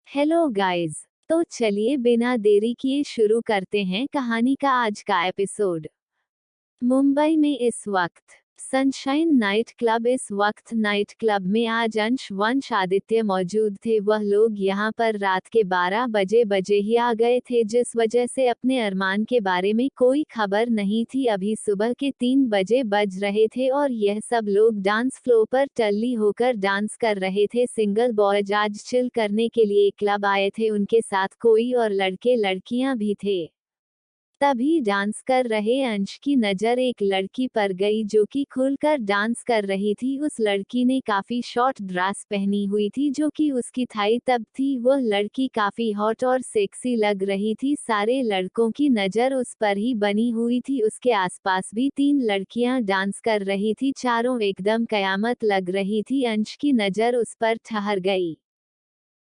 Hello guys. तो चलिए बिना देरी किए शुरू करते हैं कहानी का आज का एपिसोड। मुंबई में इस वक्त सनशाइन नाइट क्लब में आज अंश वंश आदित्य मौजूद थे। वह लोग यहाँ पर रात के 12 बजे ही आ गए थे, जिस वजह से अपने अरमान के बारे में कोई खबर नहीं थी। अभी सुबह के 3 बजे बज रहे थे और यह सब लोग डांस फ्लोर पर टल्ली होकर डांस कर रहे थे। सिंगल बॉयज आज चिल करने के लिए क्लब आए थे, उनके साथ कोई और लड़के लड़कियां भी थे। तभी डांस कर रहे अंश की नजर एक लड़की पर गई जो कि खुलकर डांस कर रही थी। उस लड़की ने काफी शॉर्ट ड्रेस पहनी हुई थी जो कि उसकी थाई तब थी। वह लड़की काफी हॉट और सेक्सी लग रही थी। सारे लड़कों की नजर उस पर ही बनी हुई थी। उसके आसपास भी 3 लड़कियां डांस कर रही थी, चारों एकदम कयामत लग रही थी। अंश की नजर उस पर ठहर गई।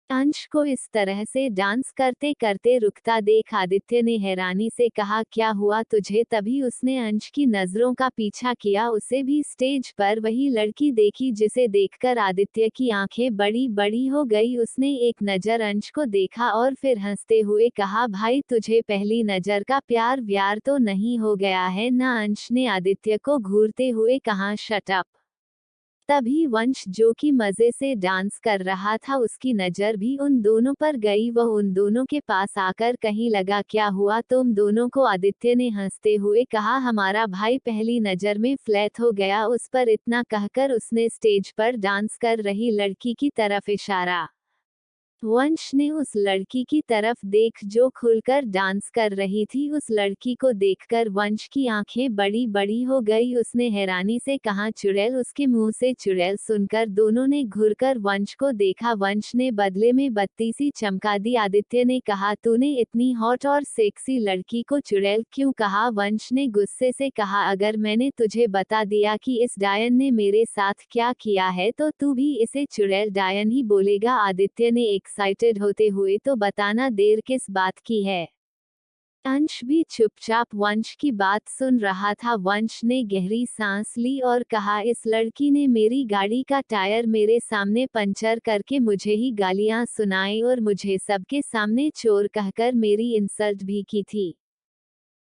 अंश को इस तरह से डांस करते करते रुकता देख आदित्य ने हैरानी से कहा, क्या हुआ तुझे? तभी उसने अंश की नजरों का पीछा किया। उसे भी स्टेज पर वही लड़की देखी जिसे देखकर आदित्य की आंखें बड़ी बड़ी हो गई। उसने एक नजर अंश को देखा और फिर हंसते हुए कहा, भाई तुझे पहली नजर का प्यार व्यार तो नहीं हो गया है ना? अंश ने आदित्य को घूरते हुए कहा, शट अप। तभी वंश जो कि मजे से डांस कर रहा था, उसकी नजर भी उन दोनों पर गई। वह उन दोनों के पास आकर कहीं लगा, क्या हुआ तुम दोनों को? आदित्य ने हंसते हुए कहा, हमारा भाई पहली नजर में फ्लैट हो गया उस पर। इतना कहकर उसने स्टेज पर डांस कर रही लड़की की तरफ इशारा। वंश ने उस लड़की की तरफ देख जो खुलकर डांस कर रही थी। उस लड़की को देखकर वंश की आंखें बड़ी बड़ी हो गई। उसने हैरानी से कहा, चुड़ैल? उसके मुंह से चुड़ैल सुनकर दोनों ने घुरकर वंश को देखा। वंश ने बदले में बत्ती सी चमका दी। आदित्य ने कहा, तूने इतनी हॉट और सेक्सी लड़की को चुड़ैल क्यों कहा? वंश ने गुस्से से कहा, अगर मैंने तुझे बता दिया कि इस डायन ने मेरे साथ क्या किया है तो तू भी इसे चुड़ैल डायन ही बोलेगा। आदित्य ने एक्साइटेड होते हुए, तो बताना देर किस बात की है? अंश भी चुपचाप वंश की बात सुन रहा था। वंश ने गहरी सांस ली और कहा, इस लड़की ने मेरी गाड़ी का टायर मेरे सामने पंचर करके मुझे ही गालियां सुनाई और मुझे सबके सामने चोर कहकर मेरी इंसल्ट भी की थी।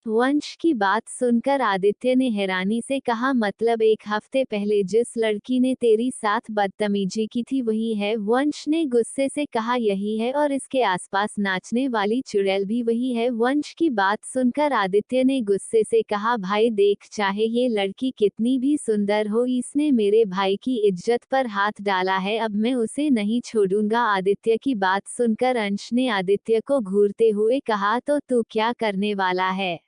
वंश की बात सुनकर आदित्य ने हैरानी से कहा, मतलब 1 हफ्ते पहले जिस लड़की ने तेरी साथ बदतमीजी की थी वही है? वंश ने गुस्से से कहा, यही है, और इसके आसपास नाचने वाली चुड़ैल भी वही है। वंश की बात सुनकर आदित्य ने गुस्से से कहा, भाई देख, चाहे ये लड़की कितनी भी सुंदर हो, इसने मेरे भाई की इज्जत पर हाथ डाला है, अब मैं उसे नहीं छोड़ूंगा। आदित्य की बात सुनकर अंश ने आदित्य को घूरते हुए कहा, तो तू क्या करने वाला है?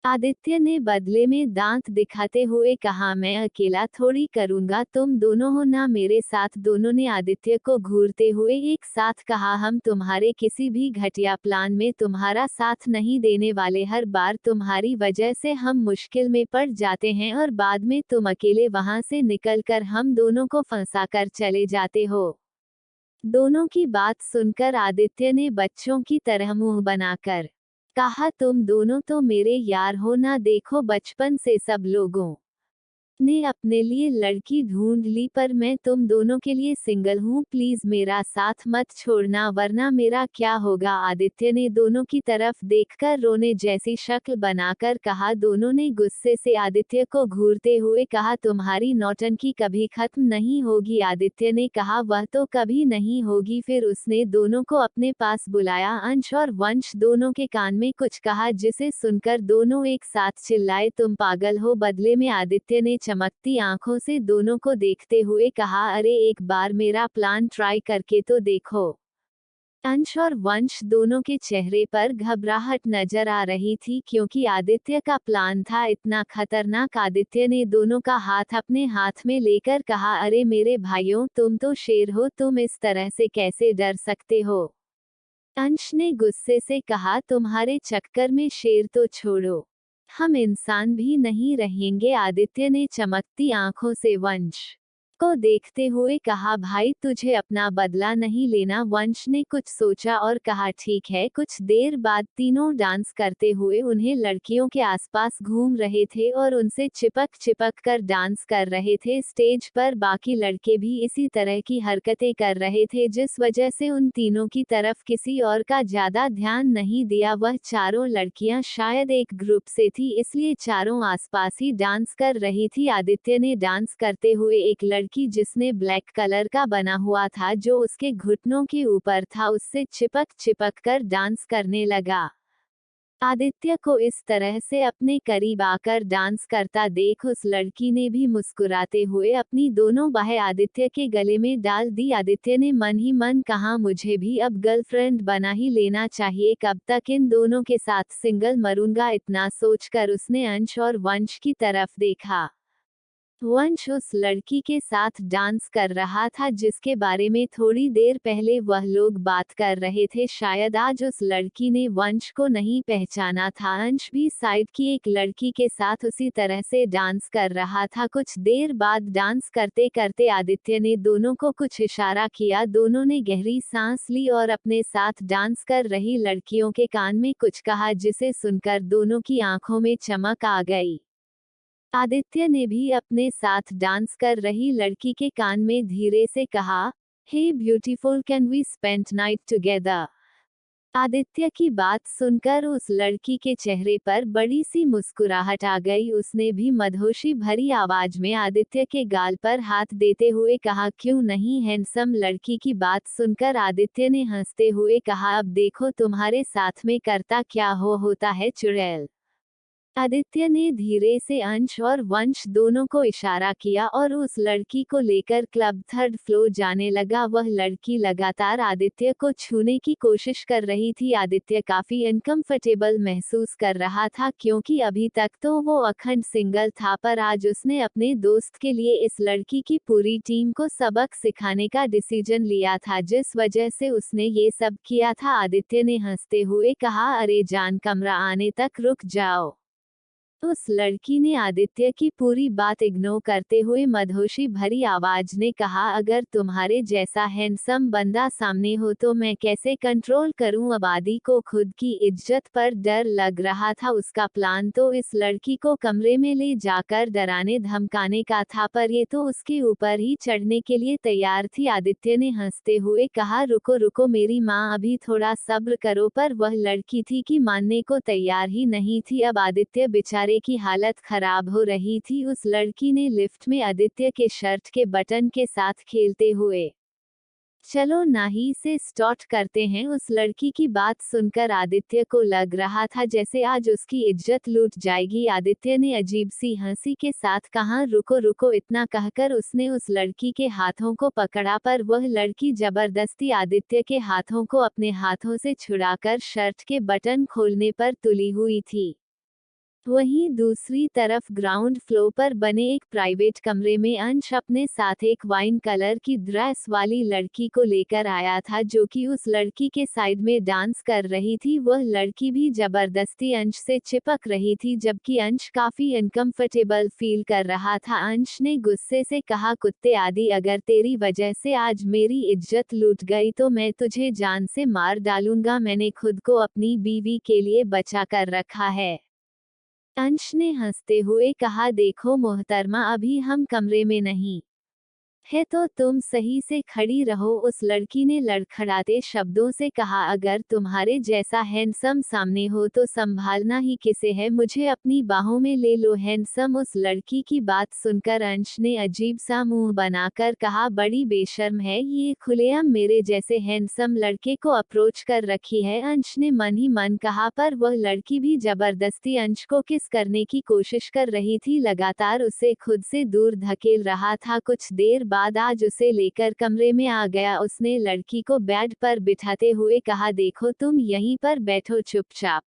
आदित्य ने बदले में दांत दिखाते हुए कहा, मैं अकेला थोड़ी करूंगा, तुम दोनों हो ना मेरे साथ। दोनों ने आदित्य को घूरते हुए एक साथ कहा, हम तुम्हारे किसी भी घटिया प्लान में तुम्हारा साथ नहीं देने वाले। हर बार तुम्हारी वजह से हम मुश्किल में पड़ जाते हैं और बाद में तुम अकेले वहां से निकलकर हम दोनों को फंसा कर चले जाते हो। दोनों की बात सुनकर आदित्य ने बच्चों की तरह मुंह बनाकर कहा, तुम दोनों तो मेरे यार हो ना? देखो, बचपन से सब लोगों ने अपने लिए लड़की ढूंढ ली, पर मैं तुम दोनों के लिए सिंगल हूँ। प्लीज मेरा साथ मत छोड़ना वरना मेरा क्या होगा? आदित्य ने दोनों की तरफ देखकर रोने जैसी शक्ल बनाकर कहा। दोनों ने गुस्से से आदित्य को घूरते हुए कहा, तुम्हारी नौटंकी कभी खत्म नहीं होगी। आदित्य ने कहा, वह तो कभी नहीं होगी। फिर उसने दोनों को अपने पास बुलाया। अंश और वंश दोनों के कान में कुछ कहा जिसे सुनकर दोनों एक साथ चिल्लाए, तुम पागल हो? बदले में आदित्य ने चमकती आंखों से दोनों को देखते हुए कहा, अरे एक बार मेरा प्लान ट्राई करके तो देखो। अंश और वंश दोनों के चेहरे पर घबराहट नजर आ रही थी क्योंकि आदित्य का प्लान था इतना खतरनाक। आदित्य ने दोनों का हाथ अपने हाथ में लेकर कहा, अरे मेरे भाइयों, तुम तो शेर हो, तुम इस तरह से कैसे डर सकते हो? अंश ने गुस्से से कहा, तुम्हारे चक्कर में शेर तो छोड़ो, हम इंसान भी नहीं रहेंगे। आदित्य ने चमकती आंखों से वंश को देखते हुए कहा, भाई तुझे अपना बदला नहीं लेना। वंश ने कुछ सोचा और कहा, ठीक है। कुछ देर बाद तीनों डांस करते हुए उन्हें लड़कियों के आसपास घूम रहे थे और उनसे चिपक चिपक कर डांस कर रहे थे। स्टेज पर बाकी लड़के भी इसी तरह की हरकतें कर रहे थे, जिस वजह से उन तीनों की तरफ किसी और का ज्यादा ध्यान नहीं दिया। वह चारों लड़कियां शायद एक ग्रुप से थी, इसलिए चारों आसपास ही डांस कर रही थी। आदित्य ने डांस करते हुए एक लड़की जिसने ब्लैक कलर का बना हुआ था, जो उसके घुटनों के ऊपर था, उससे चिपक चिपक कर डांस करने लगा। आदित्य को इस तरह से अपने करीब आकर डांस करता देख उस लड़की ने भी मुस्कुराते हुए अपनी दोनों बाहें आदित्य के गले में डाल दी। आदित्य ने मन ही मन कहा, मुझे भी अब गर्लफ्रेंड बना ही लेना चाहिए, कब तक इन दोनों के साथ सिंगल मरूंगा। इतना सोचकर उसने अंश और वंश की तरफ देखा। वंश उस लड़की के साथ डांस कर रहा था जिसके बारे में थोड़ी देर पहले वह लोग बात कर रहे थे। शायद आज उस लड़की ने वंश को नहीं पहचाना था। अंश भी साइड की एक लड़की के साथ उसी तरह से डांस कर रहा था। कुछ देर बाद डांस करते करते आदित्य ने दोनों को कुछ इशारा किया। दोनों ने गहरी सांस ली और अपने साथ डांस कर रही लड़कियों के कान में कुछ कहा, जिसे सुनकर दोनों की आंखों में चमक आ गई। आदित्य ने भी अपने साथ डांस कर रही लड़की के कान में धीरे से कहा, hey beautiful, can we spend night together. Aditya की बात सुनकर उस लड़की के चेहरे पर बड़ी सी मुस्कुराहट आ गई। उसने भी मदहोशी भरी आवाज में आदित्य के गाल पर हाथ देते हुए कहा, क्यों नहीं हैंडसम। लड़की की बात सुनकर आदित्य ने हंसते हुए कहा, अब देखो तुम्हारे साथ में करता क्या होता है चुड़ैल। आदित्य ने धीरे से अंश और वंश दोनों को इशारा किया और उस लड़की को लेकर क्लब थर्ड फ्लोर जाने लगा। वह लड़की लगातार आदित्य को छूने की कोशिश कर रही थी। आदित्य काफी अनकंफर्टेबल महसूस कर रहा था, क्योंकि अभी तक तो वो अखंड सिंगल था, पर आज उसने अपने दोस्त के लिए इस लड़की की पूरी टीम को सबक सिखाने का डिसीजन लिया था, जिस वजह से उसने ये सब किया था। आदित्य ने हंसते हुए कहा, अरे जान, कमरा आने तक रुक जाओ। उस लड़की ने आदित्य की पूरी बात इग्नोर करते हुए मदहोशी भरी आवाज ने कहा, अगर तुम्हारे जैसा हैंडसम बंदा सामने हो तो मैं कैसे कंट्रोल करूं। अब आदि को खुद की इज्जत पर डर लग रहा था। उसका प्लान तो इस लड़की को कमरे में ले जाकर डराने धमकाने का था, पर ये तो उसके ऊपर ही चढ़ने के लिए तैयार थी। आदित्य ने हंसते हुए कहा, रुको रुको मेरी माँ, अभी थोड़ा सब्र करो। पर वह लड़की थी कि मानने को तैयार ही नहीं थी। अब आदित्य बेचारे की हालत खराब हो रही थी। उस लड़की ने लिफ्ट में आदित्य के शर्ट के बटन के साथ खेलते हुए, चलो नाही से स्टार्ट करते हैं। उस लड़की की बात सुनकर आदित्य को लग रहा था जैसे आज उसकी इज्जत लूट जाएगी। आदित्य ने अजीब सी हंसी के साथ कहा, रुको रुको। इतना कहकर उसने उस लड़की के हाथों को पकड़ा, पर वह लड़की जबरदस्ती आदित्य के हाथों को अपने हाथों से छुड़ाकर शर्ट के बटन खोलने पर तुली हुई थी। वहीं दूसरी तरफ ग्राउंड फ्लोर पर बने एक प्राइवेट कमरे में अंश अपने साथ एक वाइन कलर की ड्रेस वाली लड़की को लेकर आया था, जो कि उस लड़की के साइड में डांस कर रही थी। वह लड़की भी जबरदस्ती अंश से चिपक रही थी, जबकि अंश काफी अनकंफर्टेबल फील कर रहा था। अंश ने गुस्से से कहा, कुत्ते आदि, अगर तेरी वजह से आज मेरी इज्जत लूट गई तो मैं तुझे जान से मार डालूंगा। मैंने खुद को अपनी बीवी के लिए बचा कर रखा है। अंश ने हंसते हुए कहा, देखो मोहतरमा, अभी हम कमरे में नहीं है तो तुम सही से खड़ी रहो। उस लड़की ने लड़खड़ाते शब्दों से कहा, अगर तुम्हारे जैसा हैंडसम सामने हो तो संभालना ही किसे है। मुझे अपनी बाहों में ले लो हैंडसम। उस लड़की की बात सुनकर अंश ने अजीब सा मुंह बनाकर कहा, बड़ी बेशर्म है ये, खुलेआम मेरे जैसे हैंडसम लड़के को अप्रोच कर रखी है। अंश ने मन ही मन कहा, पर वह लड़की भी जबरदस्ती अंश को किस करने की कोशिश कर रही थी, लगातार उसे खुद से दूर धकेल रहा था। कुछ देर बाद आज उसे लेकर कमरे में आ गया। उसने लड़की को बेड पर बिठाते हुए कहा, देखो तुम यहीं पर बैठो चुपचाप।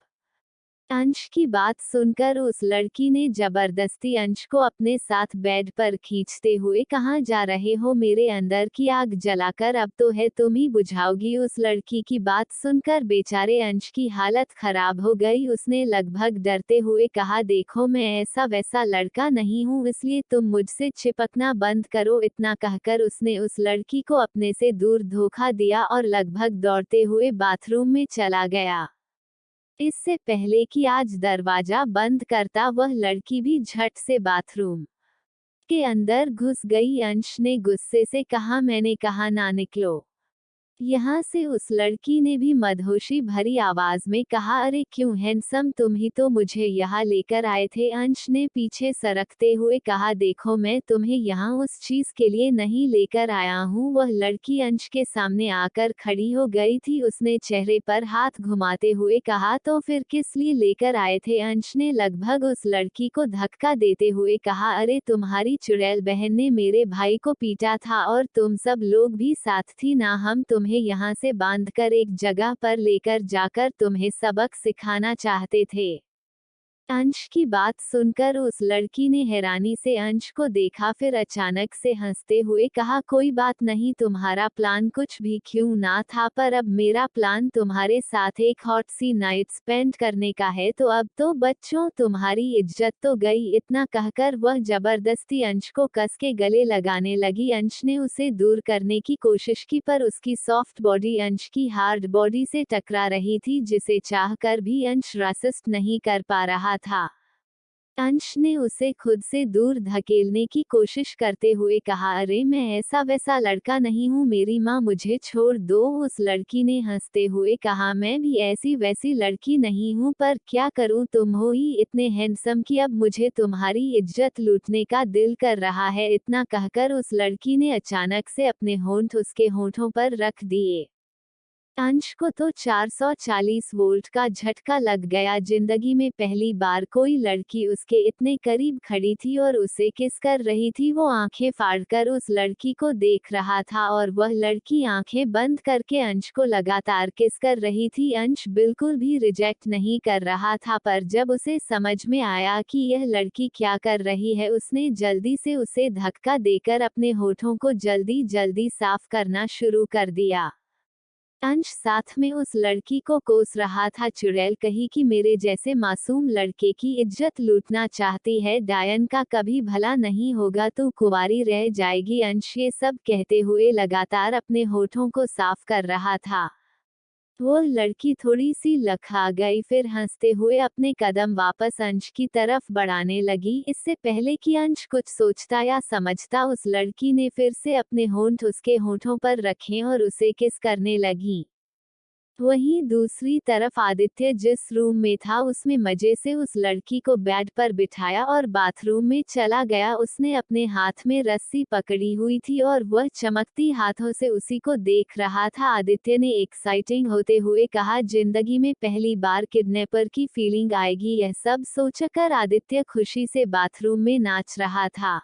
अंश की बात सुनकर उस लड़की ने जबरदस्ती अंश को अपने साथ बेड पर खींचते हुए कहाँ जा रहे हो, मेरे अंदर की आग जलाकर अब तो है तुम ही बुझाओगी। उस लड़की की बात सुनकर बेचारे अंश की हालत खराब हो गई। उसने लगभग डरते हुए कहा, देखो मैं ऐसा वैसा लड़का नहीं हूँ, इसलिए तुम मुझसे चिपकना बंद करो। इतना कहकर उसने उस लड़की को अपने से दूर धोखा दिया और लगभग दौड़ते हुए बाथरूम में चला गया। इससे पहले कि आज दरवाजा बंद करता, वह लड़की भी झट से बाथरूम के अंदर घुस गई। अंश ने गुस्से से कहा, मैंने कहा ना निकलो यहाँ से। उस लड़की ने भी मदहोशी भरी आवाज में कहा, अरे क्यों हैंडसम, तुम ही तो मुझे यहाँ लेकर आए थे। अंश ने पीछे सरकते हुए कहा, देखो मैं तुम्हें यहाँ उस चीज के लिए नहीं लेकर आया हूँ। वह लड़की अंश के सामने आकर खड़ी हो गई थी। उसने चेहरे पर हाथ घुमाते हुए कहा, तो फिर किस लिए लेकर आए थे। अंश ने लगभग उस लड़की को धक्का देते हुए कहा, अरे तुम्हारी चुड़ैल बहन ने मेरे भाई को पीटा था और तुम सब लोग भी साथ थी ना। हम तुम्हें यहाँ से बांधकर एक जगह पर लेकर जाकर तुम्हें सबक सिखाना चाहते थे। अंश की बात सुनकर उस लड़की ने हैरानी से अंश को देखा, फिर अचानक से हंसते हुए कहा, कोई बात नहीं, तुम्हारा प्लान कुछ भी क्यों ना था, पर अब मेरा प्लान तुम्हारे साथ एक हॉट सी नाइट स्पेंड करने का है। तो अब तो बच्चों तुम्हारी इज्जत तो गई। इतना कहकर वह जबरदस्ती अंश को कस के गले लगाने लगी। अंश ने उसे दूर करने की कोशिश की, पर उसकी सॉफ्ट बॉडी अंश की हार्ड बॉडी से टकरा रही थी, जिसे चाहकर भी अंश रेसिस्ट नहीं कर पा रहा था। अंश ने उसे खुद से दूर धकेलने की कोशिश करते हुए कहा, अरे मैं ऐसा वैसा लड़का नहीं हूँ, मेरी माँ, मुझे छोड़ दो। उस लड़की ने हंसते हुए कहा, मैं भी ऐसी वैसी लड़की नहीं हूँ, पर क्या करूँ, तुम हो ही इतने हैंडसम कि अब मुझे तुम्हारी इज्जत लूटने का दिल कर रहा है। इतना कहकर उस लड़की ने अचानक से अपने होंठ उसके होंठों पर रख दिए। अंश को तो 440 वोल्ट का झटका लग गया। जिंदगी में पहली बार कोई लड़की उसके इतने करीब खड़ी थी और उसे किस कर रही थी। वो आंखें फाड़कर उस लड़की को देख रहा था और वह लड़की आंखें बंद करके अंश को लगातार किस कर रही थी। अंश बिल्कुल भी रिजेक्ट नहीं कर रहा था, पर जब उसे समझ में आया कि यह लड़की क्या कर रही है, उसने जल्दी से उसे धक्का देकर अपने होठों को जल्दी जल्दी साफ करना शुरू कर दिया। अंश साथ में उस लड़की को कोस रहा था, चुड़ैल कही कि मेरे जैसे मासूम लड़के की इज्जत लूटना चाहती है, डायन का कभी भला नहीं होगा, तू कुंवारी रह जाएगी। अंश ये सब कहते हुए लगातार अपने होठों को साफ कर रहा था। वो लड़की थोड़ी सी लखा गई, फिर हंसते हुए अपने कदम वापस अंश की तरफ बढ़ाने लगी। इससे पहले कि अंश कुछ सोचता या समझता, उस लड़की ने फिर से अपने होंठ उसके होंठों पर रखे और उसे किस करने लगी। वहीं दूसरी तरफ आदित्य जिस रूम में था, उसमें मजे से उस लड़की को बेड पर बिठाया और बाथरूम में चला गया। उसने अपने हाथ में रस्सी पकड़ी हुई थी और वह चमकती हाथों से उसी को देख रहा था। आदित्य ने एक्साइटिंग होते हुए कहा, जिंदगी में पहली बार किडनैपर की फीलिंग आएगी। यह सब सोचकर आदित्य खुशी से बाथरूम में नाच रहा था।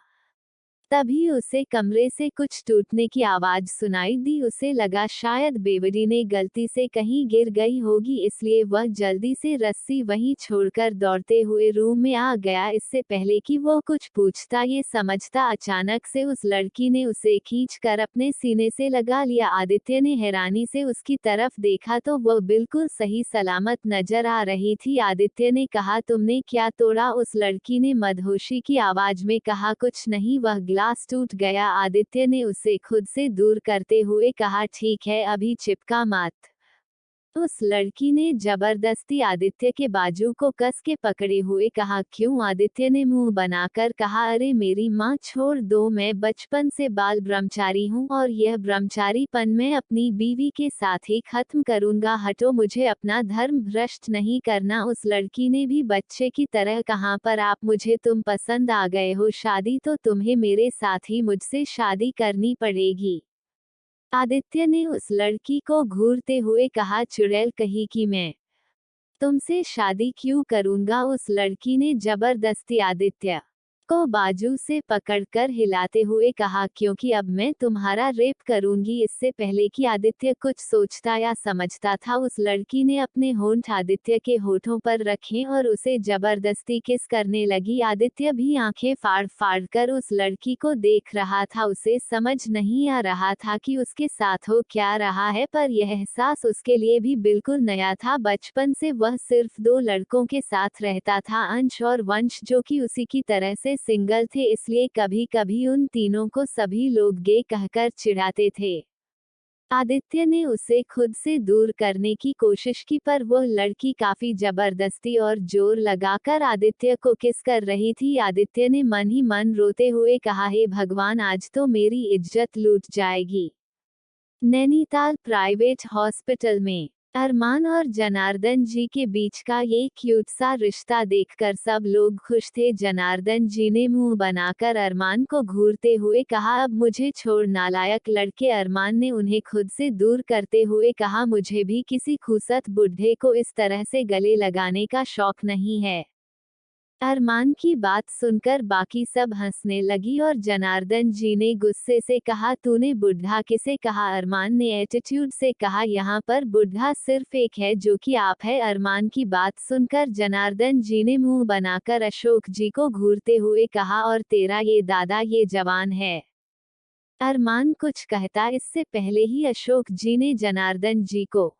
तभी उसे कमरे से कुछ टूटने की आवाज सुनाई दी। उसे लगा शायद बेवड़ी ने गलती से कहीं गिर गई होगी, इसलिए वह जल्दी से रस्सी वहीं छोड़कर दौड़ते हुए रूम में आ गया। इससे पहले कि वो कुछ पूछता ये समझता, अचानक से उस लड़की ने उसे खींचकर अपने सीने से लगा लिया। आदित्य ने हैरानी से उसकी तरफ देखा तो वह बिल्कुल सही सलामत नजर आ रही थी। आदित्य ने कहा, तुमने क्या तोड़ा? उस लड़की ने मदहोशी की आवाज में कहा, कुछ नहीं, वह ग्लास टूट गया। आदित्य ने उसे खुद से दूर करते हुए कहा, ठीक है, अभी चिपका मत। उस लड़की ने जबरदस्ती आदित्य के बाजू को कस के पकड़े हुए कहा, क्यों? आदित्य ने मुंह बनाकर कहा, अरे मेरी माँ, छोड़ दो, मैं बचपन से बाल ब्रह्मचारी हूँ और यह ब्रह्मचारीपन मैं अपनी बीवी के साथ ही खत्म करूंगा। हटो, मुझे अपना धर्म भ्रष्ट नहीं करना। उस लड़की ने भी बच्चे की तरह कहा, पर आप मुझे तुम पसंद आ गए हो, शादी तो तुम्हें मेरे साथ ही मुझसे शादी करनी पड़ेगी। आदित्य ने उस लड़की को घूरते हुए कहा, चुड़ैल कही कि मैं तुमसे शादी क्यों करूंगा? उस लड़की ने जबरदस्ती आदित्य को बाजू से पकड़कर हिलाते हुए कहा, क्योंकि अब मैं तुम्हारा रेप करूंगी। इससे पहले कि आदित्य कुछ सोचता या समझता था, उस लड़की ने अपने होंठ आदित्य के होठों पर रखे और उसे जबरदस्ती किस करने लगी। आदित्य भी आंखें फाड़ फाड़ कर उस लड़की को देख रहा था। उसे समझ नहीं आ रहा था कि उसके साथ हो क्या रहा है, पर यह एहसास उसके लिए भी बिल्कुल नया था। बचपन से वह सिर्फ 2 लड़कों के साथ रहता था, अंश और वंश, जो कि उसी की तरह से सिंगल थे, इसलिए कभी कभी उन तीनों को सभी लोग गे कहकर चिढ़ाते थे। आदित्य ने उसे खुद से दूर करने की कोशिश की, पर वह लड़की काफी जबरदस्ती और जोर लगाकर आदित्य को किस कर रही थी। आदित्य ने मन ही मन रोते हुए कहा, हे भगवान, आज तो मेरी इज्जत लूट जाएगी। नैनीताल प्राइवेट हॉस्पिटल में अरमान और जनार्दन जी के बीच का ये क्यूट सा रिश्ता देखकर सब लोग खुश थे। जनार्दन जी ने मुंह बनाकर अरमान को घूरते हुए कहा, अब मुझे छोड़ नालायक लड़के। अरमान ने उन्हें खुद से दूर करते हुए कहा, मुझे भी किसी खूसत बुढ़े को इस तरह से गले लगाने का शौक नहीं है। अरमान की बात सुनकर बाकी सब हंसने लगी और जनार्दन जी ने गुस्से से कहा, तूने बुढ़ा किसे कहा? अरमान ने एटीट्यूड से कहा, यहाँ पर बुढ़ा सिर्फ एक है, जो कि आप है। अरमान की बात सुनकर जनार्दन जी ने मुंह बनाकर अशोक जी को घूरते हुए कहा, और तेरा ये दादा ये जवान है। अरमान कुछ कहता इससे पहले ही अशोक जी ने जनार्दन जी को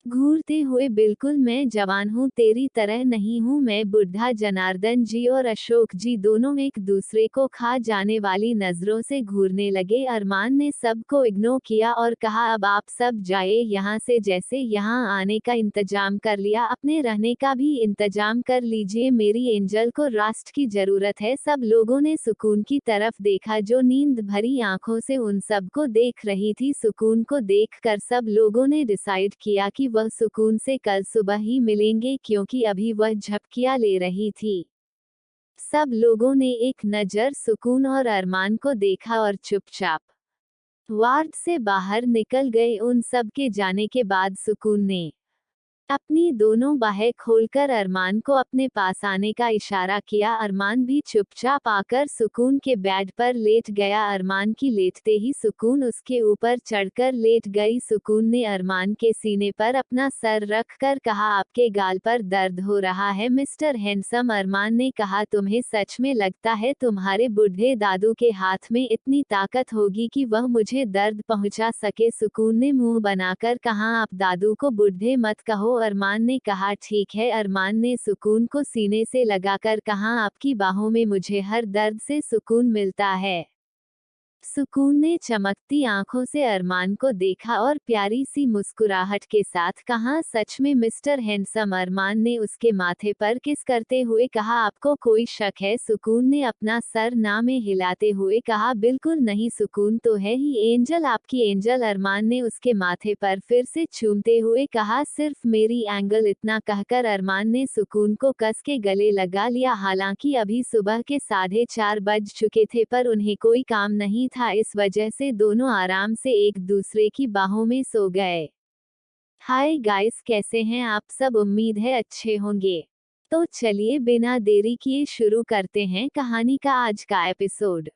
घूरते हुए, बिल्कुल मैं जवान हूँ, तेरी तरह नहीं हूँ मैं बुढ़ा। जनार्दन जी और अशोक जी दोनों एक दूसरे को खा जाने वाली नजरों से घूरने लगे। अरमान ने सबको इग्नोर किया और कहा, अब आप सब जाइए यहाँ से। जैसे यहाँ आने का इंतजाम कर लिया, अपने रहने का भी इंतजाम कर लीजिए। मेरी एंजल को रास्ट की जरूरत है। सब लोगों ने सुकून की तरफ देखा, जो नींद भरी आंखों से उन सबको देख रही थी। सुकून को देखकर सब लोगों ने डिसाइड किया कि वह सुकून से कल सुबह ही मिलेंगे, क्योंकि अभी वह झपकियां ले रही थी। सब लोगों ने एक नजर सुकून और अरमान को देखा और चुपचाप वार्ड से बाहर निकल गए। उन सब के जाने के बाद सुकून ने अपनी दोनों बाहें खोलकर अरमान को अपने पास आने का इशारा किया। अरमान भी चुपचाप आकर सुकून के बेड पर लेट गया। अरमान की लेटते ही सुकून उसके ऊपर चढ़कर लेट गई। सुकून ने अरमान के सीने पर अपना सर रखकर कहा, आपके गाल पर दर्द हो रहा है मिस्टर हैंडसम। अरमान ने कहा, तुम्हें सच में लगता है तुम्हारे बूढ़े दादू के हाथ में इतनी ताकत होगी कि वह मुझे दर्द पहुंचा सके? सुकून ने मुंह बनाकर कहा, आप दादू को बूढ़े मत कहो। अरमान ने कहा, ठीक है। अरमान ने सुकून को सीने से लगाकर कहा, आपकी बाहों में मुझे हर दर्द से सुकून मिलता है। सुकून ने चमकती आंखों से अरमान को देखा और प्यारी सी मुस्कुराहट के साथ कहा, सच में मिस्टर हैंडसम? अरमान ने उसके माथे पर किस करते हुए कहा, आपको कोई शक है? सुकून ने अपना सर ना में हिलाते हुए कहा, बिल्कुल नहीं, सुकून तो है ही एंजल, आपकी एंजल। अरमान ने उसके माथे पर फिर से चूमते हुए कहा, सिर्फ मेरी एंगल। इतना कहकर अरमान ने सुकून को कस के गले लगा लिया। हालांकि अभी सुबह के 4:30 बज चुके थे, पर उन्हें कोई काम नहीं था, इस वजह से दोनों आराम से एक दूसरे की बाहों में सो गए। हाय गाइस, कैसे हैं आप सब? उम्मीद है अच्छे होंगे। तो चलिए बिना देरी किए शुरू करते हैं कहानी का आज का एपिसोड।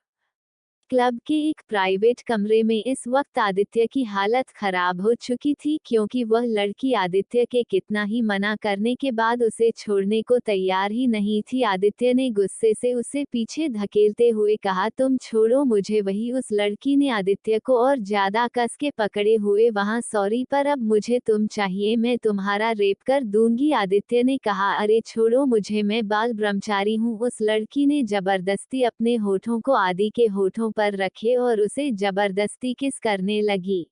क्लब के एक प्राइवेट कमरे में इस वक्त आदित्य की हालत खराब हो चुकी थी, क्योंकि वह लड़की आदित्य के कितना ही मना करने के बाद उसे छोड़ने को तैयार ही नहीं थी। आदित्य ने गुस्से से उसे पीछे धकेलते हुए कहा, तुम छोड़ो मुझे। वही उस लड़की ने आदित्य को और ज्यादा कस के पकड़े हुए वहां, सॉरी पर अब मुझे तुम चाहिए, मैं तुम्हारा रेप कर दूंगी। आदित्य ने कहा, अरे छोड़ो मुझे, मैं बाल ब्रह्मचारी हूँ। उस लड़की ने जबरदस्ती अपने होठों को आदि के होठों पर रखे और उसे जबरदस्ती किस करने लगी।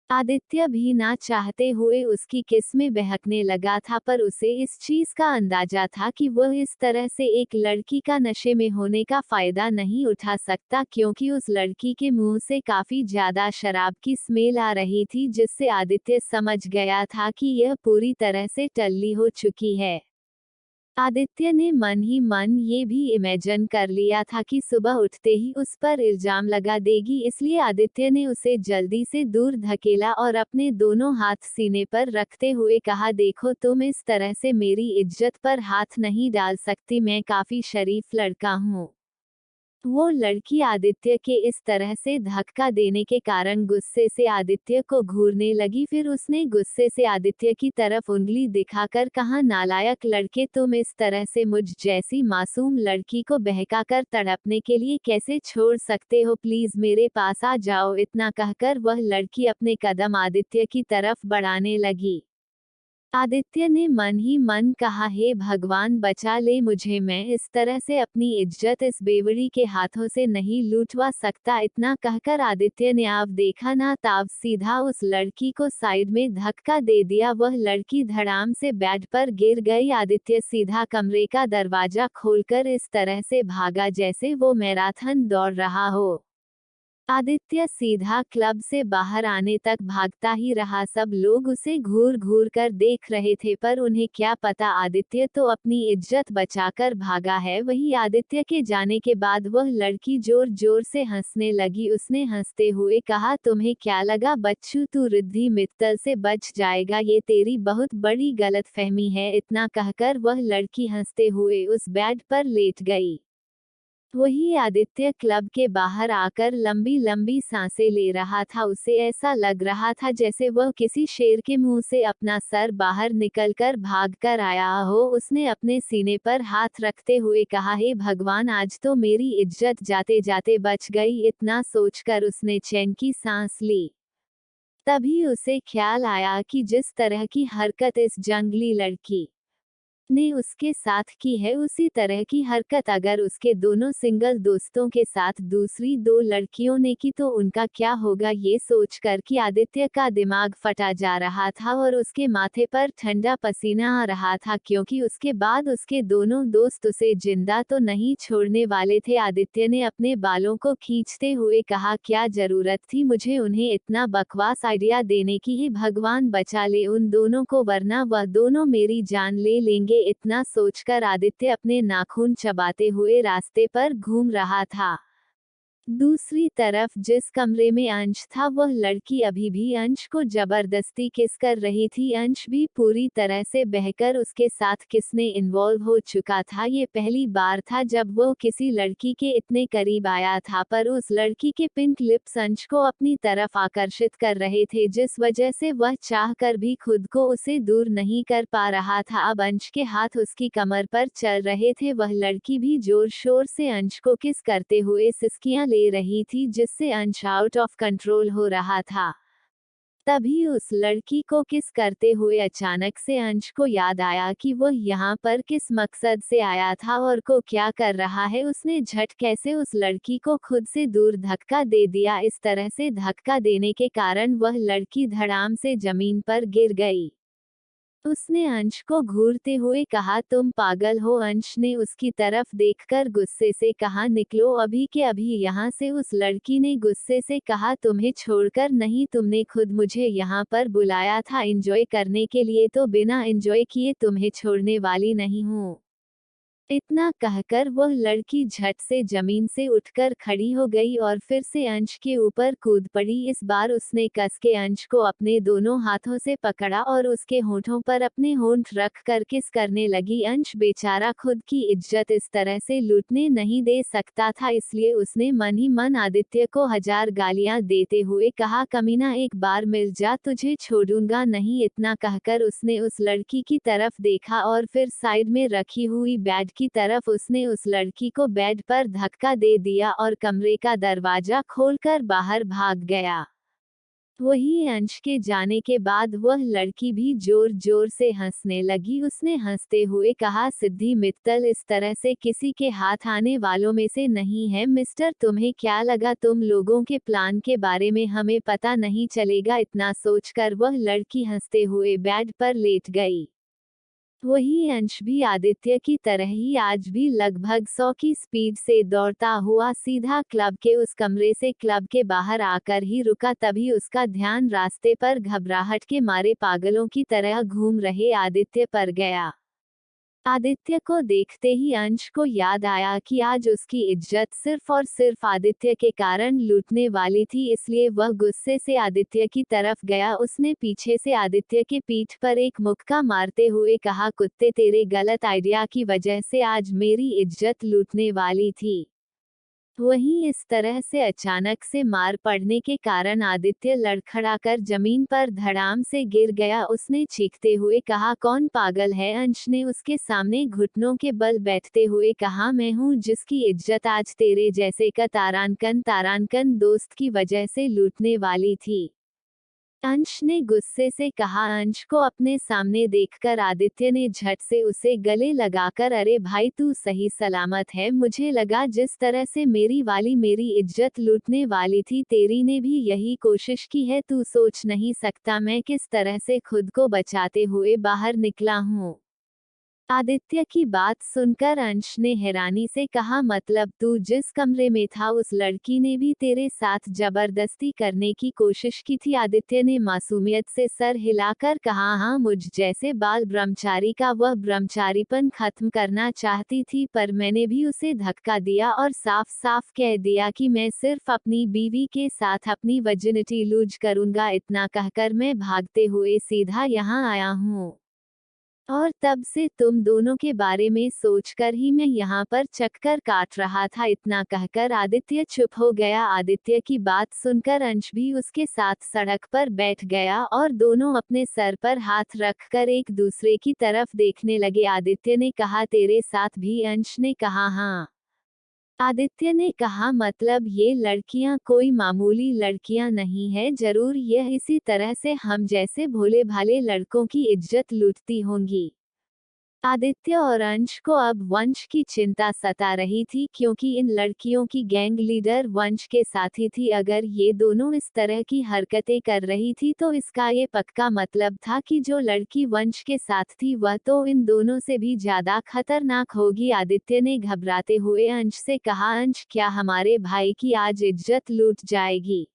आदित्य भी ना चाहते हुए उसकी किस में बहकने लगा था, पर उसे इस चीज का अंदाजा था कि वह इस तरह से एक लड़की का नशे में होने का फायदा नहीं उठा सकता, क्योंकि उस लड़की के मुंह से काफी ज्यादा शराब की स्मेल आ रही थी, जिससे आदित्य समझ गया था कि यह पूरी तरह से टल्ली हो चुकी है। आदित्य ने मन ही मन ये भी इमेजिन कर लिया था कि सुबह उठते ही उस पर इल्जाम लगा देगी, इसलिए आदित्य ने उसे जल्दी से दूर धकेला और अपने दोनों हाथ सीने पर रखते हुए कहा, देखो तुम इस तरह से मेरी इज्जत पर हाथ नहीं डाल सकती, मैं काफी शरीफ लड़का हूँ। वो लड़की आदित्य के इस तरह से धक्का देने के कारण गुस्से से आदित्य को घूरने लगी। फिर उसने गुस्से से आदित्य की तरफ उंगली दिखाकर कहा, नालायक लड़के, तुम इस तरह से मुझ जैसी मासूम लड़की को बहकाकर तड़पने के लिए कैसे छोड़ सकते हो, प्लीज मेरे पास आ जाओ। इतना कहकर वह लड़की अपने कदम आदित्य की तरफ बढ़ाने लगी। आदित्य ने मन ही मन कहा, हे भगवान बचा ले मुझे, मैं इस तरह से अपनी इज्जत इस बेवड़ी के हाथों से नहीं लूटवा सकता। इतना कहकर आदित्य ने आव देखा ना ताव सीधा उस लड़की को साइड में धक्का दे दिया। वह लड़की धड़ाम से बेड पर गिर गई। आदित्य सीधा कमरे का दरवाजा खोलकर इस तरह से भागा जैसे वो मैराथन दौड़ रहा हो। आदित्य सीधा क्लब से बाहर आने तक भागता ही रहा। सब लोग उसे घूर घूर कर देख रहे थे, पर उन्हें क्या पता आदित्य तो अपनी इज्जत बचाकर भागा है। वही आदित्य के जाने के बाद वह लड़की जोर जोर से हंसने लगी। उसने हंसते हुए कहा, तुम्हें क्या लगा बच्चू, तू रिद्धि मित्तल से बच जाएगा, ये तेरी बहुत बड़ी गलतफहमी है। इतना कहकर वह लड़की हंसते हुए उस बेड पर लेट गई। वही आदित्य क्लब के बाहर आकर लंबी लंबी सांसें ले रहा था। उसे ऐसा लग रहा था जैसे वह किसी शेर के मुंह से अपना सर बाहर निकलकर भाग कर आया हो। उसने अपने सीने पर हाथ रखते हुए कहा, हे भगवान, आज तो मेरी इज्जत जाते जाते बच गई। इतना सोचकर उसने चैन की सांस ली। तभी उसे ख्याल आया कि जिस तरह की हरकत इस जंगली लड़की ने उसके साथ की है, उसी तरह की हरकत अगर उसके दोनों सिंगल दोस्तों के साथ दूसरी दो लड़कियों ने की तो उनका क्या होगा। ये सोचकर कि आदित्य का दिमाग फटा जा रहा था और उसके माथे पर ठंडा पसीना आ रहा था, क्योंकि उसके बाद उसके दोनों दोस्त उसे जिंदा तो नहीं छोड़ने वाले थे। आदित्य ने अपने बालों को खींचते हुए कहा, क्या जरूरत थी मुझे उन्हें इतना बकवास आइडिया देने की, ही भगवान बचा ले उन दोनों को, वरना वह दोनों मेरी जान ले लेंगे। इतना सोचकर आदित्य अपने नाखून चबाते हुए रास्ते पर घूम रहा था। दूसरी तरफ जिस कमरे में अंश था, वह लड़की अभी भी अंश को जबरदस्ती किस कर रही थी। अंश भी पूरी तरह से बहकर उसके साथ किसने इन्वॉल्व हो चुका था। ये पहली बार था जब वो किसी लड़की के इतने करीब आया था, पर उस लड़की के पिंक लिप्स अंश को अपनी तरफ आकर्षित कर रहे थे, जिस वजह से वह चाहकर भी खुद को उसे दूर नहीं कर पा रहा था। अब अंश के हाथ उसकी कमर पर चल रहे थे। वह लड़की भी जोर शोर से अंश को किस करते हुए सिसकियां ले रही थी, जिससे अंश आउट ऑफ कंट्रोल हो रहा था। तभी उस लड़की को किस करते हुए अचानक से अंश को याद आया कि वह यहाँ पर किस मकसद से आया था और को क्या कर रहा है। उसने झट कैसे उस लड़की को खुद से दूर धक्का दे दिया। इस तरह से धक्का देने के कारण वह लड़की धड़ाम से जमीन पर गिर गई। उसने अंश को घूरते हुए कहा, तुम पागल हो। अंश ने उसकी तरफ देखकर गुस्से से कहा, निकलो अभी के अभी यहाँ से। उस लड़की ने गुस्से से कहा, तुम्हें छोड़कर नहीं, तुमने खुद मुझे यहाँ पर बुलाया था एंजॉय करने के लिए, तो बिना एंजॉय किए तुम्हें छोड़ने वाली नहीं हूँ। इतना कहकर वह लड़की झट से जमीन से उठकर खड़ी हो गई और फिर से अंश के ऊपर कूद पड़ी। इस बार उसने कस के अंश को अपने दोनों हाथों से पकड़ा और उसके होंठों पर अपने होंठ रख कर किस करने लगी। अंश बेचारा खुद की इज्जत इस तरह से लूटने नहीं दे सकता था, इसलिए उसने मन ही मन आदित्य को हजार गालियां देते हुए कहा, कमीना, एक बार मिल जा, तुझे छोड़ूंगा नहीं। इतना कहकर उसने उस लड़की की तरफ देखा और फिर साइड में रखी हुई बेड की तरफ उसने उस लड़की को बेड पर धक्का दे दिया और कमरे का दरवाजा खोलकर बाहर भाग गया। वही अंश के जाने के बाद वह लड़की भी जोर जोर से हंसने लगी। उसने हंसते हुए कहा, सिद्धि मित्तल इस तरह से किसी के हाथ आने वालों में से नहीं है मिस्टर। तुम्हें क्या लगा तुम लोगों के प्लान के बारे में हमें पता नहीं चलेगा। इतना सोचकर वह लड़की हंसते हुए बेड पर लेट गई। वही अंश भी आदित्य की तरह ही आज भी लगभग 100 की स्पीड से दौड़ता हुआ सीधा क्लब के उस कमरे से क्लब के बाहर आकर ही रुका। तभी उसका ध्यान रास्ते पर घबराहट के मारे पागलों की तरह घूम रहे आदित्य पर गया। आदित्य को देखते ही अंश को याद आया कि आज उसकी इज्जत सिर्फ और सिर्फ आदित्य के कारण लूटने वाली थी, इसलिए वह गुस्से से आदित्य की तरफ गया। उसने पीछे से आदित्य के पीठ पर एक मुक्का मारते हुए कहा, कुत्ते, तेरे गलत आइडिया की वजह से आज मेरी इज्जत लूटने वाली थी। वहीं इस तरह से अचानक से मार पड़ने के कारण आदित्य लड़खड़ाकर जमीन पर धड़ाम से गिर गया। उसने चीखते हुए कहा, कौन पागल है? अंश ने उसके सामने घुटनों के बल बैठते हुए कहा, मैं हूँ जिसकी इज्जत आज तेरे जैसे का तारानकन दोस्त की वजह से लूटने वाली थी। अंश ने गुस्से से कहा। अंश को अपने सामने देखकर आदित्य ने झट से उसे गले लगाकर, अरे भाई, तू सही सलामत है? मुझे लगा जिस तरह से मेरी इज्जत लूटने वाली थी, तेरी ने भी यही कोशिश की है। तू सोच नहीं सकता मैं किस तरह से खुद को बचाते हुए बाहर निकला हूँ। आदित्य की बात सुनकर अंश ने हैरानी से कहा, मतलब तू जिस कमरे में था उस लड़की ने भी तेरे साथ जबरदस्ती करने की कोशिश की थी? आदित्य ने मासूमियत से सर हिलाकर कहा, हाँ, मुझ जैसे बाल ब्रह्मचारी का वह ब्रह्मचारीपन खत्म करना चाहती थी, पर मैंने भी उसे धक्का दिया और साफ साफ कह दिया कि मैं सिर्फ अपनी बीवी के साथ अपनी वर्जिनिटी लूज करूंगा। इतना कहकर मैं भागते हुए सीधा यहाँ आया हूँ और तब से तुम दोनों के बारे में सोचकर ही मैं यहाँ पर चक्कर काट रहा था। इतना कहकर आदित्य चुप हो गया। आदित्य की बात सुनकर अंश भी उसके साथ सड़क पर बैठ गया और दोनों अपने सर पर हाथ रखकर एक दूसरे की तरफ देखने लगे। आदित्य ने कहा, तेरे साथ भी? अंश ने कहा, हाँ। आदित्य ने कहा, मतलब ये लड़कियां कोई मामूली लड़कियां नहीं है, जरूर यह इसी तरह से हम जैसे भोले भाले लड़कों की इज्जत लूटती होंगी। आदित्य और अंश को अब वंश की चिंता सता रही थी, क्योंकि इन लड़कियों की गैंग लीडर वंश के साथी थी। अगर ये दोनों इस तरह की हरकतें कर रही थी तो इसका ये पक्का मतलब था कि जो लड़की वंश के साथ थी वह तो इन दोनों से भी ज्यादा खतरनाक होगी। आदित्य ने घबराते हुए अंश से कहा, अंश, क्या हमारे भाई की आज इज्जत लूट जाएगी?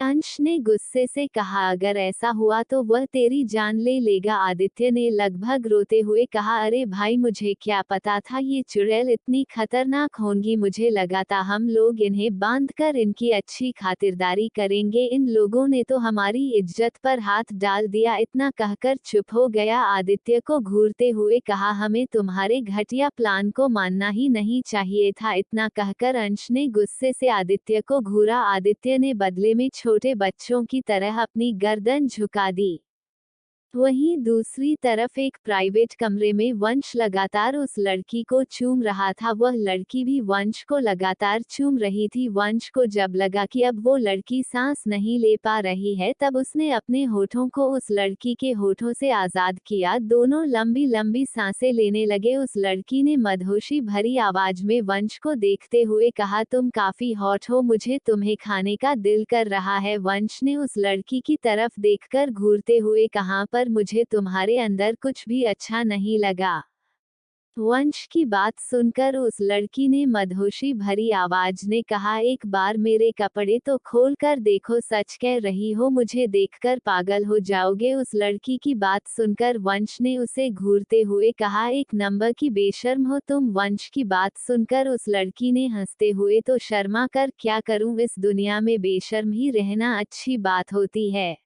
अंश ने गुस्से से कहा, अगर ऐसा हुआ तो वह तेरी जान ले लेगा। आदित्य ने लगभग रोते हुए कहा, अरे भाई, मुझे क्या पता था ये चुड़ैल इतनी खतरनाक होंगी? मुझे लगा था हम लोग इन्हें बांधकर इनकी अच्छी खातिरदारी करेंगे, इन लोगों ने तो हमारी इज्जत पर हाथ डाल दिया। इतना कहकर चुप हो गया। आदित्य को घूरते हुए कहा, हमें तुम्हारे घटिया प्लान को मानना ही नहीं चाहिए था। इतना कहकर अंश ने गुस्से से आदित्य को घूरा। आदित्य ने बदले में छोटे बच्चों की तरह अपनी गर्दन झुका दी। वहीं दूसरी तरफ एक प्राइवेट कमरे में वंश लगातार उस लड़की को चूम रहा था। वह लड़की भी वंश को लगातार चूम रही थी। वंश को जब लगा कि अब वो लड़की सांस नहीं ले पा रही है, तब उसने अपने होठों को उस लड़की के होठों से आजाद किया। दोनों लंबी लंबी सांसें लेने लगे। उस लड़की ने मदहोशी भरी आवाज में वंश को देखते हुए कहा, तुम काफी हॉट हो, मुझे तुम्हें खाने का दिल कर रहा है। वंश ने उस लड़की की तरफ देखकर घूरते हुए कहा, पर मुझे तुम्हारे अंदर कुछ भी अच्छा नहीं लगा। वंश की बात सुनकर उस लड़की ने मदहोशी भरी आवाज ने कहा, एक बार मेरे कपड़े तो खोल कर देखो, सच कह रही हो, मुझे देखकर पागल हो जाओगे। उस लड़की की बात सुनकर वंश ने उसे घूरते हुए कहा, एक नंबर की बेशर्म हो तुम। वंश की बात सुनकर उस लड़की ने हंसते हुए, तो शर्मा कर क्या करूं, इस दुनिया में बेशर्म ही रहना अच्छी बात होती है।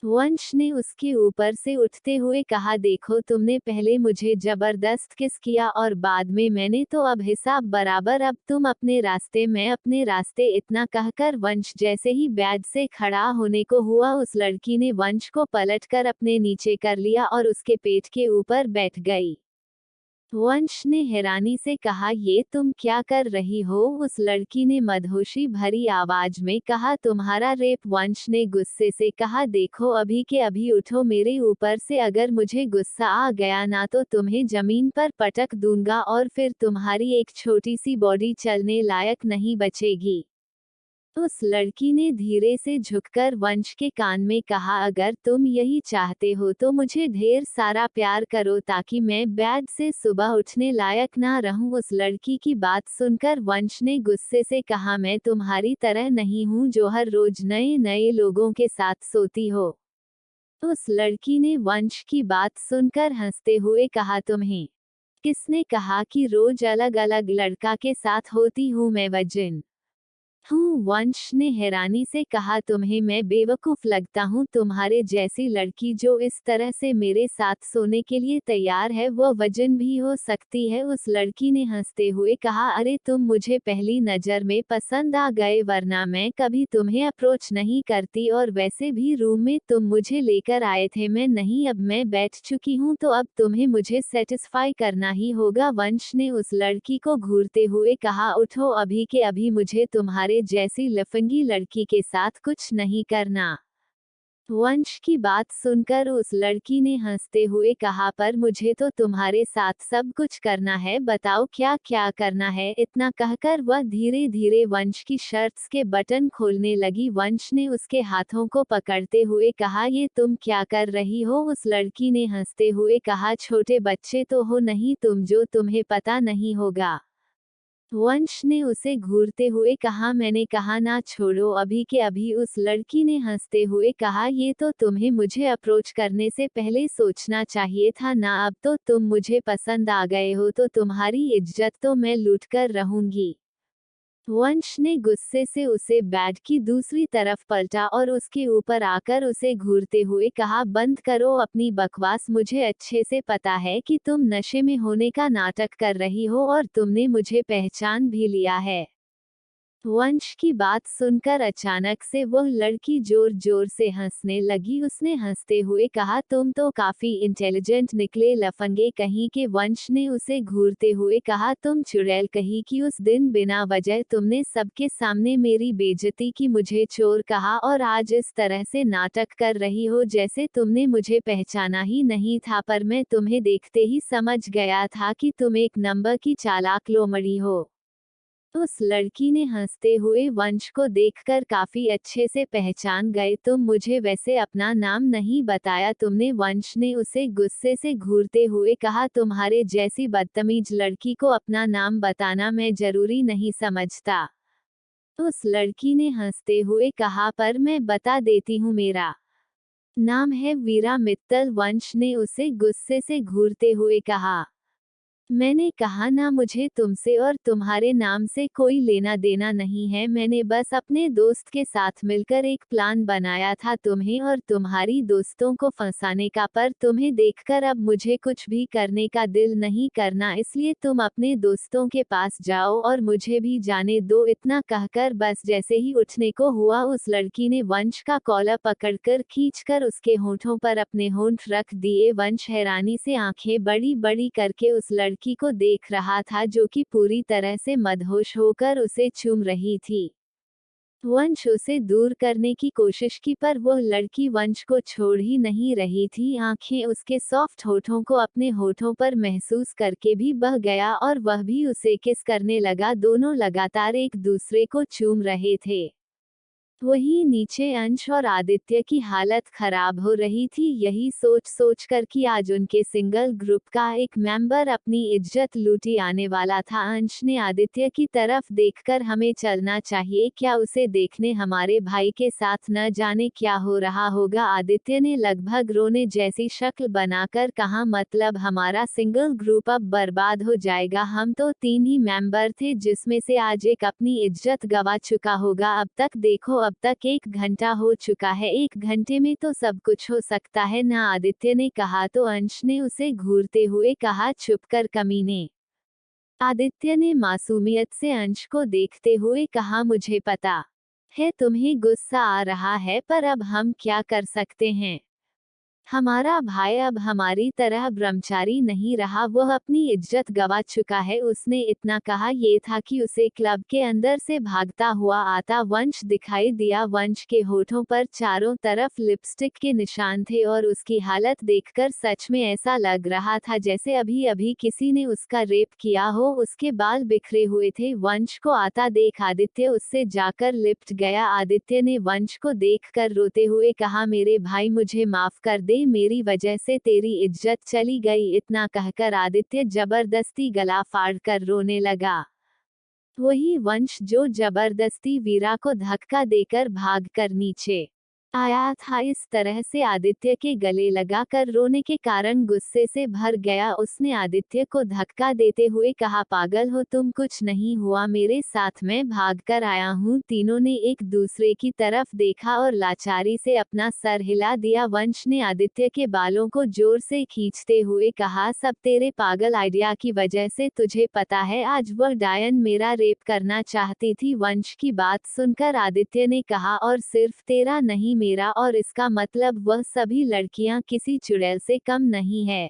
वंश ने उसके ऊपर से उठते हुए कहा, देखो, तुमने पहले मुझे जबरदस्त किस किया और बाद में मैंने, तो अब हिसाब बराबर। अब तुम अपने रास्ते, मैं अपने रास्ते। इतना कहकर वंश जैसे ही बेड से खड़ा होने को हुआ, उस लड़की ने वंश को पलटकर अपने नीचे कर लिया और उसके पेट के ऊपर बैठ गई। वंश ने हैरानी से कहा, ये तुम क्या कर रही हो? उस लड़की ने मदहोशी भरी आवाज में कहा, तुम्हारा रेप। वंश ने गुस्से से कहा, देखो, अभी के अभी उठो मेरे ऊपर से, अगर मुझे गुस्सा आ गया ना तो तुम्हें जमीन पर पटक दूंगा और फिर तुम्हारी एक छोटी सी बॉडी चलने लायक नहीं बचेगी। उस लड़की ने धीरे से झुककर वंश के कान में कहा, अगर तुम यही चाहते हो तो मुझे ढेर सारा प्यार करो ताकि मैं बेड से सुबह उठने लायक ना रहूं। उस लड़की की बात सुनकर वंश ने गुस्से से कहा, मैं तुम्हारी तरह नहीं हूं जो हर रोज नए नए लोगों के साथ सोती हो। उस लड़की ने वंश की बात सुनकर हंसते हुए कहा, तुम्हें किसने कहा कि रोज अलग अलग लड़का के साथ होती हूँ मैं वजिन हूँ। वंश ने हैरानी से कहा, तुम्हें मैं बेवकूफ लगता हूँ? तुम्हारे जैसी लड़की जो इस तरह से मेरे साथ सोने के लिए तैयार है वो वजन भी हो सकती है? उस लड़की ने हंसते हुए कहा, अरे तुम मुझे पहली नजर में पसंद आ गए, वरना मैं कभी तुम्हें अप्रोच नहीं करती। और वैसे भी रूम में तुम मुझे लेकर आए थे, मैं नहीं, अब मैं बैठ चुकी हूँ तो अब तुम्हें मुझे सेटिस्फाई करना ही होगा। वंश ने उस लड़की को घूरते हुए कहा, उठो अभी के अभी, मुझे तुम्हारे जैसी लफंगी लड़की के साथ कुछ नहीं करना। वंश की बात सुनकर उस लड़की ने हंसते हुए कहा, पर मुझे तो तुम्हारे साथ सब कुछ करना है, बताओ क्या क्या करना है? इतना कहकर वह धीरे धीरे वंश की शर्ट्स के बटन खोलने लगी। वंश ने उसके हाथों को पकड़ते हुए कहा, ये तुम क्या कर रही हो? उस लड़की ने हंसते हुए कहा, छोटे बच्चे तो हो नहीं तुम जो तुम्हें पता नहीं होगा। वंश ने उसे घूरते हुए कहा, मैंने कहा ना छोड़ो अभी के अभी। उस लड़की ने हंसते हुए कहा, ये तो तुम्हें मुझे अप्रोच करने से पहले सोचना चाहिए था ना, अब तो तुम मुझे पसंद आ गए हो तो तुम्हारी इज्जत तो मैं लूट कर रहूंगी। वंश ने गुस्से से उसे बेड की दूसरी तरफ पलटा और उसके ऊपर आकर उसे घूरते हुए कहा, बंद करो अपनी बकवास, मुझे अच्छे से पता है कि तुम नशे में होने का नाटक कर रही हो और तुमने मुझे पहचान भी लिया है। वंश की बात सुनकर अचानक से वह लड़की जोर जोर से हंसने लगी। उसने हंसते हुए कहा, तुम तो काफी इंटेलिजेंट निकले लफंगे कहीं के। वंश ने उसे घूरते हुए कहा, तुम चुड़ैल कहीं की, उस दिन बिना वजह तुमने सबके सामने मेरी बेइज्जती की, मुझे चोर कहा और आज इस तरह से नाटक कर रही हो जैसे तुमने मुझे पहचाना ही नहीं था। पर मैं तुम्हें देखते ही समझ गया था कि तुम एक नंबर की चालाक लोमड़ी हो। उस लड़की ने हंसते हुए वंश को देखकर काफी अच्छे से पहचान गए, तुम मुझे वैसे अपना नाम नहीं बताया तुमने? वंश ने उसे गुस्से से घूरते हुए कहा, तुम्हारे जैसी बदतमीज लड़की को अपना नाम बताना मैं जरूरी नहीं समझता। उस लड़की ने हंसते हुए कहा, पर मैं बता देती हूँ, मेरा नाम है वीरा मित्तल। वंश ने उसे गुस्से से घूरते हुए कहा, मैंने कहा ना, मुझे तुमसे और तुम्हारे नाम से कोई लेना देना नहीं है। मैंने बस अपने दोस्त के साथ मिलकर एक प्लान बनाया था तुम्हें और तुम्हारी दोस्तों को फंसाने का, पर तुम्हें देखकर अब मुझे कुछ भी करने का दिल नहीं करना, इसलिए तुम अपने दोस्तों के पास जाओ और मुझे भी जाने दो। इतना कहकर बस जैसे ही उठने को हुआ, उस लड़की ने वंश का कॉलर पकड़कर खींचकर उसके होंठों पर अपने होंठ रख दिए। वंश हैरानी से आंखें बड़ी बड़ी करके उस लड़की को देख रहा था जो कि पूरी तरह से मदहोश होकर उसे चूम रही थी। वंश उसे दूर करने की कोशिश की पर वह लड़की वंश को छोड़ ही नहीं रही थी। आंखें उसके सॉफ्ट होठों को अपने होठों पर महसूस करके भी बह गया और वह भी उसे किस करने लगा। दोनों लगातार एक दूसरे को चूम रहे थे। वहीं नीचे अंश और आदित्य की हालत खराब हो रही थी, यही सोच सोच कर कि आज उनके सिंगल ग्रुप का एक मेंबर अपनी इज्जत लूटी आने वाला था। अंश ने आदित्य की तरफ देखकर, हमें चलना चाहिए क्या? उसे देखने हमारे भाई के साथ न जाने क्या हो रहा होगा। आदित्य ने लगभग रोने जैसी शक्ल बनाकर कहा, मतलब हमारा सिंगल ग्रुप अब बर्बाद हो जाएगा? हम तो 3 ही मेंबर थे जिसमें से आज एक अपनी इज्जत गंवा चुका होगा। अब तक देखो, अब तक 1 घंटा हो चुका है, 1 घंटे में तो सब कुछ हो सकता है ना? आदित्य ने कहा तो अंश ने उसे घूरते हुए कहा, चुप कर कमीने। आदित्य ने मासूमियत से अंश को देखते हुए कहा, मुझे पता है तुम्हें गुस्सा आ रहा है, पर अब हम क्या कर सकते हैं? हमारा भाई अब हमारी तरह ब्रह्मचारी नहीं रहा, वह अपनी इज्जत गंवा चुका है। उसने इतना कहा ये था कि उसे क्लब के अंदर से भागता हुआ आता वंश दिखाई दिया। वंश के होठों पर चारों तरफ लिपस्टिक के निशान थे और उसकी हालत देखकर सच में ऐसा लग रहा था जैसे अभी अभी किसी ने उसका रेप किया हो। उसके बाल बिखरे हुए थे। वंश को आता देख आदित्य उससे जाकर लिपट गया। आदित्य ने वंश को देखकर रोते हुए कहा, मेरे भाई मुझे माफ कर दे, मेरी वजह से तेरी इज्जत चली गई। इतना कहकर आदित्य जबरदस्ती गला फाड़कर रोने लगा। वही वंश जो जबरदस्ती वीरा को धक्का देकर भागकर नीचे आया था। इस तरह से आदित्य के गले लगाकर रोने के कारण गुस्से से भर गया। उसने आदित्य को धक्का देते हुए कहा, पागल हो तुम, कुछ नहीं हुआ मेरे साथ, मैं भाग कर आया हूँ। तीनों ने एक दूसरे की तरफ देखा और लाचारी से अपना सर हिला दिया। वंश ने आदित्य के बालों को जोर से खींचते हुए कहा, सब तेरे पागल आइडिया की वजह से। तुझे पता है आज वह डायन मेरा रेप करना चाहती थी। वंश की बात सुनकर आदित्य ने कहा, और सिर्फ तेरा नहीं मेरा, और इसका मतलब वह सभी लड़कियां किसी चुड़ैल से कम नहीं है।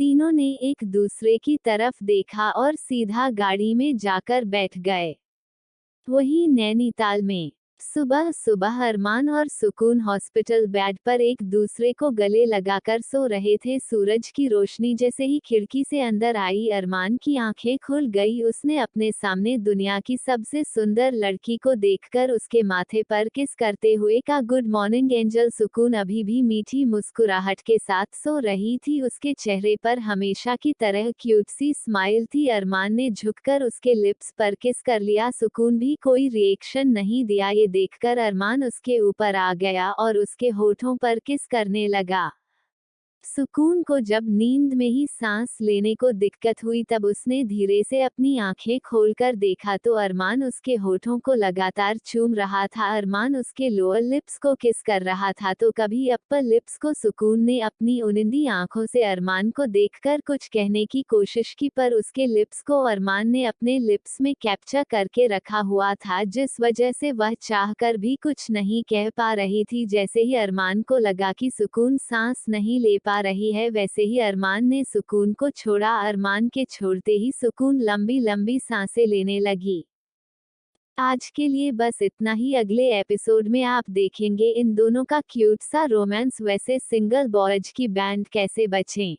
तीनों ने एक दूसरे की तरफ देखा और सीधा गाड़ी में जाकर बैठ गए। वहीं नैनीताल में सुबह सुबह अरमान और सुकून हॉस्पिटल बेड पर एक दूसरे को गले लगाकर सो रहे थे। सूरज की रोशनी जैसे ही खिड़की से अंदर आई, अरमान की आंखें खुल गई। उसने अपने सामने दुनिया की सबसे सुंदर लड़की को देखकर उसके माथे पर किस करते हुए कहा, गुड मॉर्निंग एंजल। सुकून अभी भी मीठी मुस्कुराहट के साथ सो रही थी। उसके चेहरे पर हमेशा की तरह क्यूट सी स्माइल थी। अरमान ने झुककर उसके लिप्स पर किस कर लिया। सुकून भी कोई रिएक्शन नहीं दिया। ये देखकर अरमान उसके ऊपर आ गया और उसके होठों पर किस करने लगा। सुकून को जब नींद में ही सांस लेने को दिक्कत हुई तब उसने धीरे से अपनी आंखें खोलकर देखा तो अरमान उसके होठों को लगातार चूम रहा था। अरमान उसके लोअर लिप्स को किस कर रहा था तो कभी अपर लिप्स को। सुकून ने अपनी उनिंदी आंखों से अरमान को देखकर कुछ कहने की कोशिश की, पर उसके लिप्स को अरमान ने अपने लिप्स में कैप्चर करके रखा हुआ था, जिस वजह से वह चाहकर भी कुछ नहीं कह पा रही थी। जैसे ही अरमान को लगा कि सुकून सांस नहीं ले पा रही है, वैसे ही अरमान ने सुकून को छोड़ा। अरमान के छोड़ते ही सुकून लंबी लंबी सांसें लेने लगी। आज के लिए बस इतना ही। अगले एपिसोड में आप देखेंगे इन दोनों का क्यूट सा रोमांस। वैसे सिंगल बॉयज की बैंड कैसे बचें।